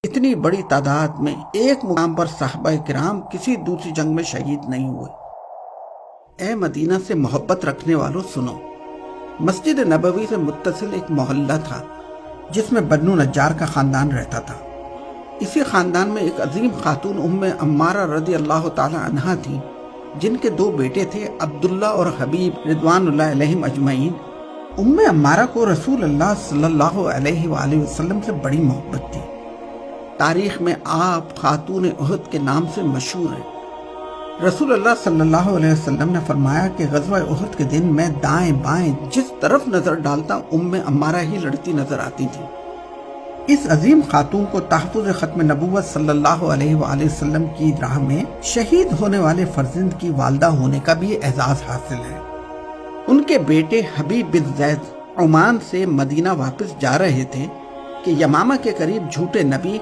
اتنی بڑی تعداد میں ایک مقام پر صحابہ کرام کسی دوسری جنگ میں شہید نہیں ہوئے۔ اے مدینہ سے محبت رکھنے والوں سنو، مسجد نبوی سے متصل ایک محلہ تھا جس میں بنو نجار کا خاندان رہتا تھا۔ اسی خاندان میں ایک عظیم خاتون ام عمارہ رضی اللہ تعالی عنہا تھی، جن کے دو بیٹے تھے، عبداللہ اور حبیب رضوان اللہ علیہم اجمعین۔ ام عمارہ کو رسول اللہ صلی اللہ علیہ وآلہ وسلم سے بڑی محبت تھی۔ تاریخ میں آپ خاتون احد کے نام سے مشہور ہیں۔ رسول اللہ صلی اللہ علیہ وسلم نے فرمایا کہ غزوہ احد کے دن میں دائیں بائیں جس طرف نظر ڈالتا ام عمارہ ہی لڑتی نظر آتی تھی۔ اس عظیم خاتون کو تحفظ ختم نبوت صلی اللہ علیہ وآلہ وسلم کی راہ میں شہید ہونے والے فرزند کی والدہ ہونے کا بھی اعزاز حاصل ہے۔ ان کے بیٹے حبیب بن زید عمان سے مدینہ واپس جا رہے تھے کہ یمامہ کے قریب جھوٹے نبی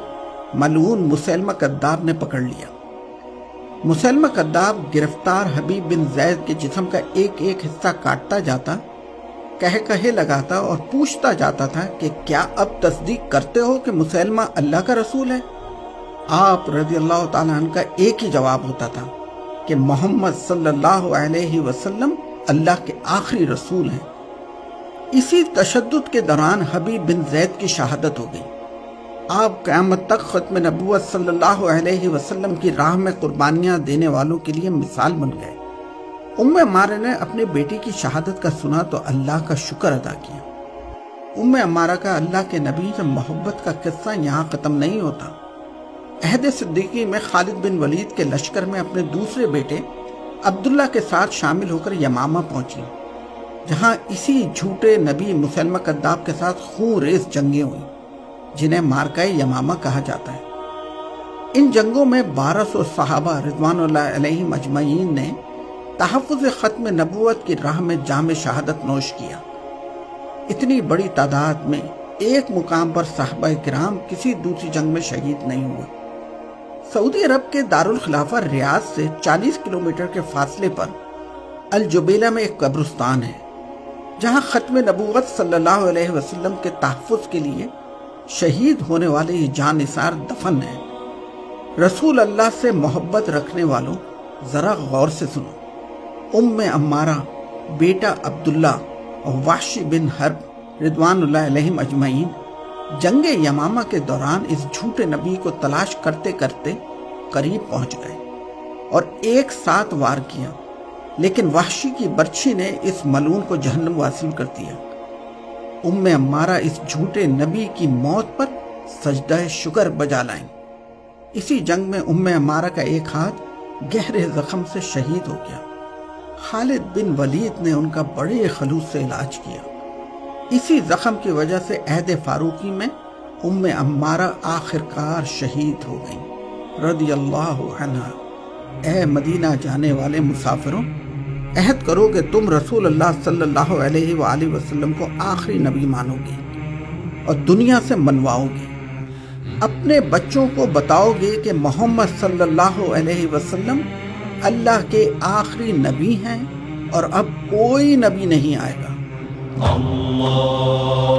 ملعون مسیلمہ کذاب نے پکڑ لیا۔ مسیلمہ کذاب گرفتار حبیب بن زید کے جسم کا ایک ایک حصہ کاٹتا جاتا، کہے لگاتا اور پوچھتا جاتا تھا کہ کیا اب تصدیق کرتے ہو کہ مسیلمہ اللہ کا رسول ہے؟ آپ رضی اللہ تعالیٰ عنہ کا ایک ہی جواب ہوتا تھا کہ محمد صلی اللہ علیہ وسلم اللہ کے آخری رسول ہیں۔ اسی تشدد کے دوران حبیب بن زید کی شہادت ہو گئی۔ آپ قیامت تک ختم نبوت صلی اللہ علیہ وسلم کی راہ میں قربانیاں دینے والوں کے لیے مثال بن گئے۔ ام عمارہ نے اپنے بیٹی کی شہادت کا سنا تو اللہ کا شکر ادا کیا۔ ام عمارہ کا اللہ کے نبی سے محبت کا قصہ یہاں ختم نہیں ہوتا۔ عہد صدیقی میں خالد بن ولید کے لشکر میں اپنے دوسرے بیٹے عبداللہ کے ساتھ شامل ہو کر یمامہ پہنچی، جہاں اسی جھوٹے نبی مسیلمہ کذاب کے ساتھ خون ریز جنگیں ہوئیں، جنہیں مارکہ یمامہ کہا جاتا ہے۔ ان جنگوں میں 1200 صحابہ رضوان اللہ علیہم اجمعین نے تحفظ ختم نبوت کی راہ میں جام شہادت نوش کیا۔ اتنی بڑی تعداد میں ایک مقام پر صحابہ کرام کسی دوسری جنگ میں شہید نہیں ہوئے۔ سعودی عرب کے دارالخلافہ ریاض سے 40 کلومیٹر کے فاصلے پر الجبیلہ میں ایک قبرستان ہے، جہاں ختم نبوت صلی اللہ علیہ وسلم کے تحفظ کے لیے شہید ہونے والے یہ جاں نثار دفن ہیں۔ رسول اللہ سے محبت رکھنے والوں ذرا غور سے سنو، ام عمارہ، بیٹا عبداللہ اور وحشی بن حرب رضوان اللہ علیہم اجمعین جنگ یمامہ کے دوران اس جھوٹے نبی کو تلاش کرتے کرتے قریب پہنچ گئے اور ایک ساتھ وار کیا، لیکن وحشی کی برچھی نے اس ملعون کو جہنم واصل کر دیا۔ ام عمارہ اس جھوٹے نبی کی موت پر سجدہ شکر بجا لائیں۔ اسی جنگ میں ام عمارہ کا ایک ہاتھ گہرے زخم سے شہید ہو گیا۔ خالد بن ولید نے ان کا بڑے خلوص سے علاج کیا۔ اسی زخم کی وجہ سے عہد فاروقی میں ام عمارہ آخرکار شہید ہو گئیں رضی اللہ عنہا۔ اے مدینہ جانے والے مسافروں، عہد کرو کہ تم رسول اللہ صلی اللہ علیہ وآلہ وسلم کو آخری نبی مانو گے اور دنیا سے منواؤ گے۔ اپنے بچوں کو بتاؤ گے کہ محمد صلی اللہ علیہ وسلم اللہ کے آخری نبی ہیں اور اب کوئی نبی نہیں آئے گا۔ اللہ